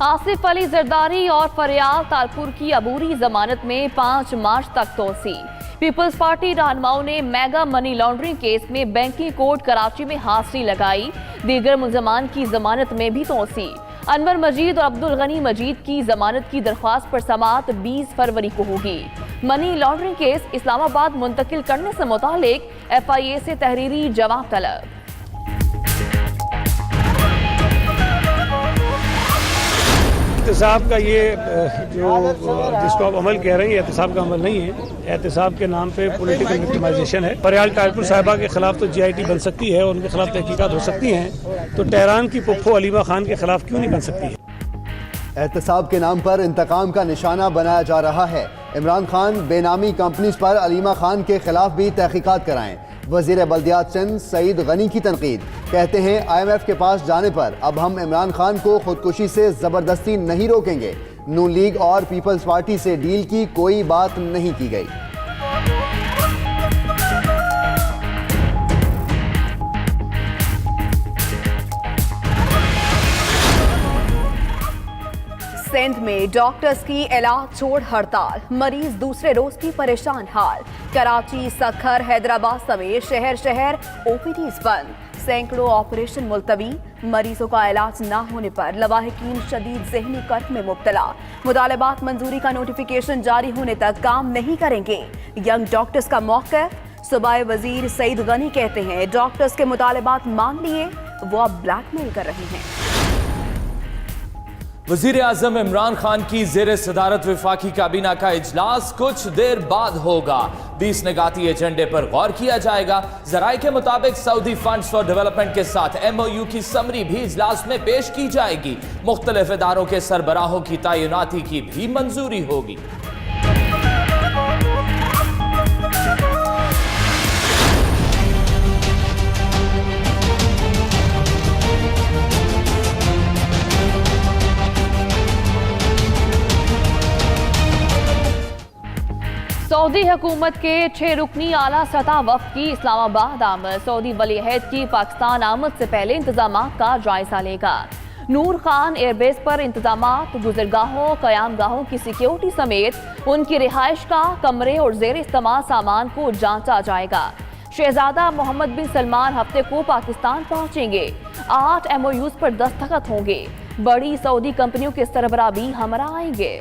आसिफ अली जरदारी और फरियाल तालपुर की अबूरी जमानत में 5 मार्च तक तोसी। पीपल्स पार्टी रहनुमाओं ने मेगा मनी लॉन्ड्रिंग केस में बैंकिंग कोर्ट कराची में हाजिरी लगाई। दीगर मुलजमान की जमानत में भी तोसी। अनवर मजीद और अब्दुल गनी मजीद की जमानत की दरख्वास्त पर समाअत 20 फरवरी को होगी। मनी लॉन्ड्रिंग केस इस्लामाबाद मुंतकिल करने से मुतालिक FIA से तहरीरी जवाब तलब। एहतसाब का ये जिसको आप अमल कह रहे हैं, एहतसाब का अमल नहीं है। एहतसाब के नाम पे पॉलिटिकल विक्टिमाइजेशन है। फरियाल तालपुर साहिबा के खिलाफ तो GIT बन सकती है और उनके खिलाफ तहकीकात हो सकती हैं, तो तेहरान की पुप्पो अलीमा खान के खिलाफ क्यों नहीं बन सकती है? एहतसाब के नाम पर इंतकाम का निशाना बनाया जा रहा है। इमरान खान बेनामी कंपनीज पर अलीमा खान के खिलाफ भी तहकीकात कराएं। वजीर बल्दियात सिंध सईद गनी की तनकीद, कहते हैं IMF के पास जाने पर अब हम इमरान खान को खुदकुशी से जबरदस्ती नहीं रोकेंगे। नून लीग और पीपल्स पार्टी से डील की कोई बात नहीं की गई। सिंध में डॉक्टर्स की इलाज छोड़ हड़ताल, मरीज दूसरे रोज भी परेशान हाल। कराची, सखर, हैदराबाद समेत शहर शहर OPDs बंद, सैकड़ों ऑपरेशन मुलतवी। मरीजों का इलाज न होने पर लवाहिकीन शदीद ज़हनी कर्ब में मुब्तला। मुतालबात मंजूरी का नोटिफिकेशन जारी होने तक काम नहीं करेंगे। यंग डॉक्टर्स का मौक़िफ़, सूबाई वजीर सईद गनी कहते हैं डॉक्टर्स के मुतालबात मान लिए, वो अब ब्लैकमेल कर रहे हैं। वजीर आजम इमरान खान की जेर सदारत वफाकी काबीना का इजलास कुछ देर बाद होगा। 20 निगाती एजेंडे पर गौर किया जाएगा। जराये के मुताबिक सऊदी फंड्स फॉर डेवलपमेंट के साथ MOU की समरी भी इजलास में पेश की जाएगी। मुख्तलिफ इदारों के सरबराहों की तैनाती की भी मंजूरी होगी। सऊदी हुकूमत के 6 रुकनी आला सतह वफ़द की इस्लामाबाद आमद। सऊदी वली अहद की पाकिस्तान आमद से पहले इंतजामात का जायजा लेगा। नूर खान एयरबेस पर इंतजामात, गुजरगाहों, क़यामगाहों की सिक्योरिटी समेत उनकी रिहाइश का, कमरे और जेर इस्तेमाल सामान को जांचा जाएगा। शहजादा मोहम्मद बिन सलमान हफ्ते को पाकिस्तान पहुंचेंगे। 8 MOUs पर दस्तखत होंगे। बड़ी सऊदी कंपनियों के सरबराह भी हमरा आएंगे।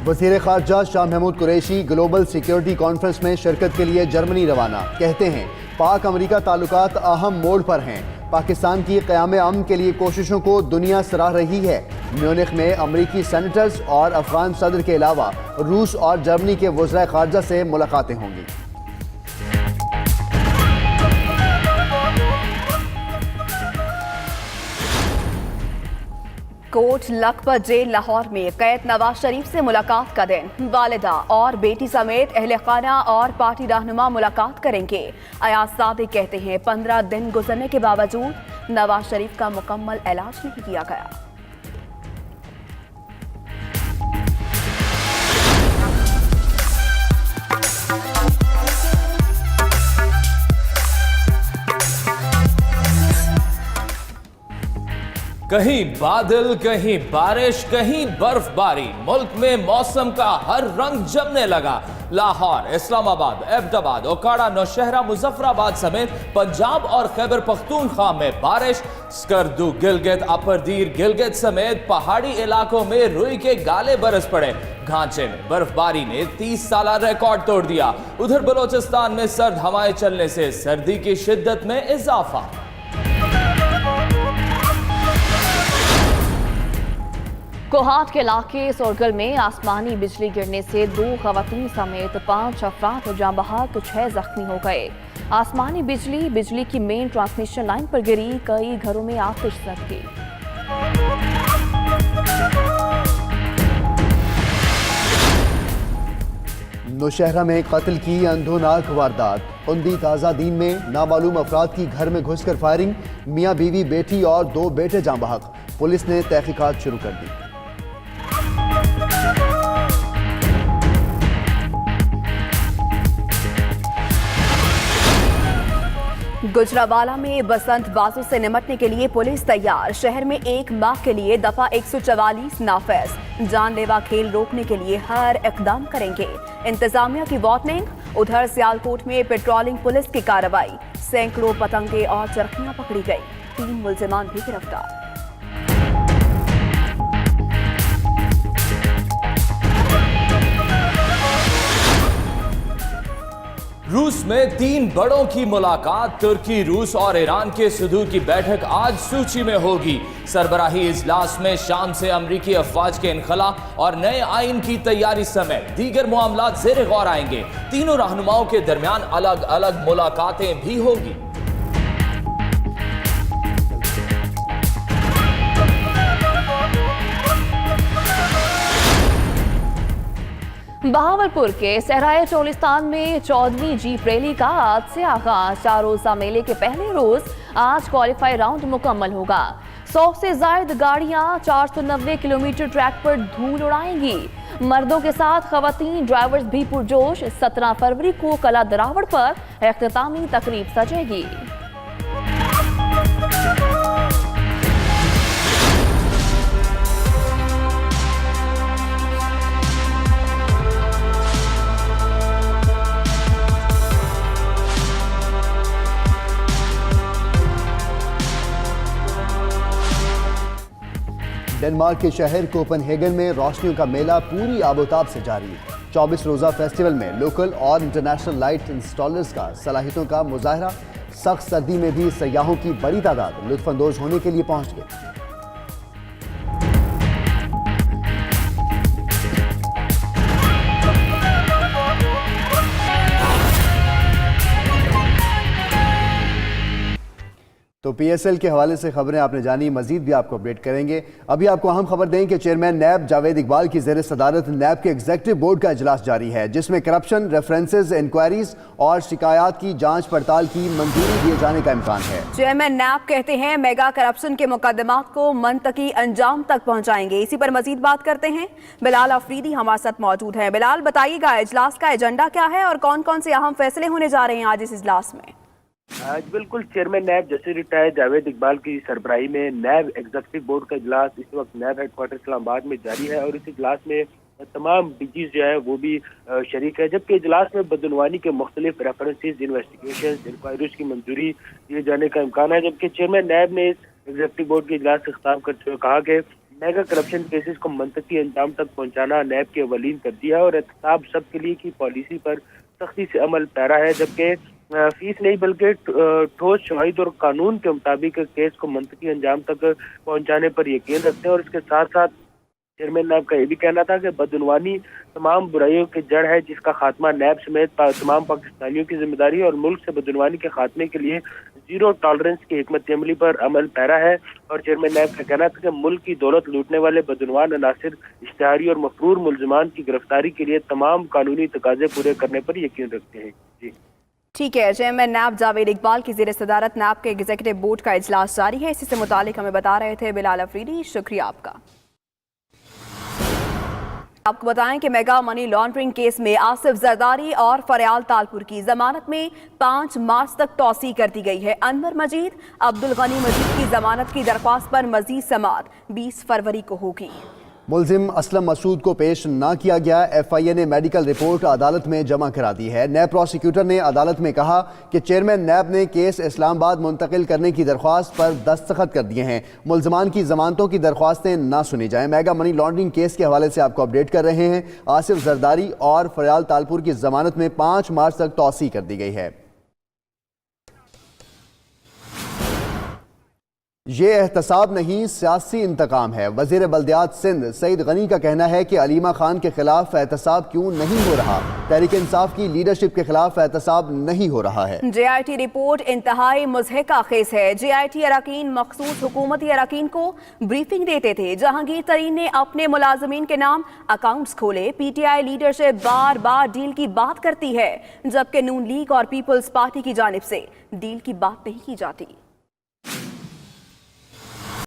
वज़ीर ख़ारजा Shah Mahmood Qureshi global security conference में शिरकत के लिए जर्मनी रवाना। कहते हैं पाक अमेरिका ताल्लुकात अहम मोड़ पर हैं। पाकिस्तान की क़याम अमन के लिए कोशिशों को दुनिया सराह रही है। म्यूनिख में अमरीकी सेनेटर्स और अफगान सदर के अलावा रूस और जर्मनी के वज़राए ख़ारजा से मुलाकातें होंगी। कोट लखपत जेल लाहौर में कैद नवाज शरीफ से मुलाकात का दिन। वालिदा और बेटी समेत अहले खाना और पार्टी रहनुमा मुलाकात करेंगे। अयाज सादिक कहते हैं 15 दिन गुजरने के बावजूद नवाज शरीफ का मुकम्मल इलाज नहीं किया गया। कहीं बादल, कहीं बारिश, कहीं बर्फबारी। मुल्क में मौसम का हर रंग जमने लगा। लाहौर, इस्लामाबाद, एबटाबाद, ओकाड़ा, नौशहरा, मुजफ्फराबाद समेत पंजाब और खैबर पख्तूनख्वा में बारिश। स्कर्दू, गिलगित, अपरदीर, गिलगित समेत पहाड़ी इलाकों में रुई के गाले बरस पड़े। घांचे में बर्फबारी ने 30 साला रिकॉर्ड तोड़ दिया। उधर बलोचिस्तान में सर्द हवाएं चलने से सर्दी की शिद्दत में इजाफा। कोहाट के इलाके सोरगल में आसमानी बिजली गिरने से 2 खवातीन समेत 5 अफराद जाँ बहक, 6 जख्मी हो गए। आसमानी बिजली की मेन ट्रांसमिशन लाइन पर गिरी। कई घरों में आतिश लग गई। नौशहरा में कत्ल की अंधोनाक वारदात। उन्दी ताज़ा दीन में नामालूम अफराद की घर में घुसकर फायरिंग। मियाँ बीवी, बेटी और 2 बेटे जाँ बहक। पुलिस ने तहकीकात शुरू कर दी। गुजरावाला में बसंत बाजों से निपटने के लिए पुलिस तैयार। शहर में 1 माह के लिए दफा 144 नाफिज। जानलेवा खेल रोकने के लिए हर इकदाम करेंगे। इंतजामिया की वार्निंग। उधर सियालकोट में पेट्रोलिंग पुलिस की कार्रवाई। सैकड़ों पतंगे और चरखियां पकड़ी गई। 3 मुल्जिमान भी गिरफ्तार। रूस में 3 बड़ों की मुलाकात। तुर्की, रूस और ईरान के सदूर की बैठक आज सूची में होगी। सरबराही इजलास में शाम से अमरीकी अफवाज के इनखला और नए आइन की तैयारी समेत दीगर मामलात ज़ेर गौर आएंगे। तीनों रहनुमाओं के दरमियान अलग अलग मुलाकातें भी होगी। बहावलपुर के सहराए चोलिस्तान में 14वीं जीप रैली का आज से आगाज। 4 रोजा मेले के पहले रोज आज क्वालिफाई राउंड मुकम्मल होगा। 100 से ज्यादा गाड़ियां 490 किलोमीटर ट्रैक पर धूल उड़ाएंगी। मर्दों के साथ खवातीन ड्राइवर्स भी पुरजोश। 17 फरवरी को कला दरावड़ पर इख्तितामी तकरीब सजेगी। डेनमार्क के शहर कोपनहेगन में रोशनियों का मेला पूरी आबोताब से जारी। 24 रोज़ा फेस्टिवल में लोकल और इंटरनेशनल लाइट इंस्टॉलर्स का सलाहियतों का मुजाहरा। सख्त सर्दी में भी सयाहों की बड़ी तादाद लुत्फानंदोज होने के लिए पहुंच गई। तो पीएसएल के हवाले से खबरें आपने जानी, मजीद भी आपको अपडेट करेंगे। अभी आपको अहम खबर दें कि चेयरमैन नैब जावेद इकबाल की ज़ेर सदारत नैब के एग्जीक्यूटिव बोर्ड का इजलास जारी है, जिसमें करप्शन, रेफरेंसेज, इंक्वायरीज और शिकायत की जांच पड़ताल की मंजूरी दिए जाने का इम्कान है। चेयरमैन नैब कहते हैं मेगा करप्शन के मुकदमात को मंतकी अंजाम तक पहुंचाएंगे। इसी पर मजीद बात करते हैं। बिलाल अफरीदी हमारे साथ मौजूद हैं। बिलाल, बताइएगा इजलास का एजेंडा क्या है और कौन कौन से अहम फैसले होने जा रहे हैं आज इस इजलास में? आज बिल्कुल chairman NAB justice retired Javed Iqbal की सरबराही में नैब एग्जीक्यूटिव बोर्ड का इजलास इस वक्त नैब हेडक्वार्टर इस्लामाबाद में जारी है और इस इजलास में तमाम डीजीज जो है वो भी शरीक है। जबकि इजलास में बदनवानी के मुख्तलिफ रेफरेंसेज, इन्वेस्टिगेशन, इंक्वायरीज की मंजूरी दिए जाने का इम्कान है। जबकि चेयरमैन नैब ने इस एग्जीक्यूटिव बोर्ड के इजलास से खिताब करते हुए कहा कि मेगा करप्शन केसेस को मंतकी अंजाम तक पहुँचाना नैब के अवलीन कर दिया और एहतसाब सबके लिए की पॉलिसी पर सख्ती से अमल पैरा है। जबकि फीस नहीं बल्कि ठोस शवाहिद और कानून के मुताबिक केस को मंतकी अंजाम तक पहुंचाने पर यकीन रखते हैं। और इसके साथ साथ चेयरमैन नैब का ये भी कहना था कि बदनवानी तमाम बुराइयों की जड़ है, जिसका खात्मा नैब समेत तमाम पाकिस्तानियों की जिम्मेदारी और मुल्क से बदनवानी के खात्मे के लिए जीरो टॉलरेंस की हिकमत अमली पर अमल पैरा है। और चेयरमैन नैब का कहना था कि मुल्क की दौलत लूटने वाले बदनवान अनासिर, इश्तिहारी और मफरूर मुल्जिमान की गिरफ्तारी के लिए तमाम कानूनी तकाजे पूरे करने पर यकीन रखते हैं। जी ठीक है। चेयरमैन नैब जावेद इकबाल की ज़ेर सदारत नैब के एग्जीक्यूटिव बोर्ड का इजलास जारी है। इसी से मुतालिक हमें बता रहे थे बिलाल अफरीदी, शुक्रिया आपका। आपको बताएं कि मेगा मनी लॉन्ड्रिंग केस में आसिफ जरदारी और फरियाल तालपुर की जमानत में 5 मार्च तक तौसी कर दी गई है। अनवर मजीद, अब्दुल गनी मजीद की जमानत की दरख्वास्त पर मजीद समाअत 20 फरवरी को होगी। मुल्जिम असलम मसूद को पेश ना किया गया। FIA ने मेडिकल रिपोर्ट अदालत में जमा करा दी है। नैब प्रोसिक्यूटर ने अदालत में कहा कि चेयरमैन नैब ने केस इस्लामाबाद मुंतकिल करने की दरख्वास्त पर दस्तखत कर दिए हैं। मुल्जिमान की जमानतों की दरख्वास्तें ना सुनी जाएं। मेगा मनी लॉन्ड्रिंग केस के हवाले से आपको अपडेट कर रहे हैं। आसिफ जरदारी और फरियाल तालपुर की जमानत में 5 मार्च तक तौसी कर दी गई है। ये एहतसाब नहीं, सियासी इंतकाम है। वज़ीर बल्दियात सिंध सईद गनी का कहना है कि अलीमा खान के खिलाफ एहतसाब क्यों नहीं हो रहा। तहरीक इंसाफ की लीडरशिप के खिलाफ एहतसाब नहीं हो रहा है। JIT रिपोर्ट इंतहाई मुज़हिका खेस है। JIT अरकान मखसूस हुकूमती अरकान को ब्रीफिंग देते थे। जहांगीर तरीन ने अपने मुलाजमीन के नाम अकाउंट्स खोले। PTI लीडरशिप बार बार डील की बात करती है, जबकि नून लीग और पीपल्स पार्टी की जानिब से डील की बात नहीं की जाती।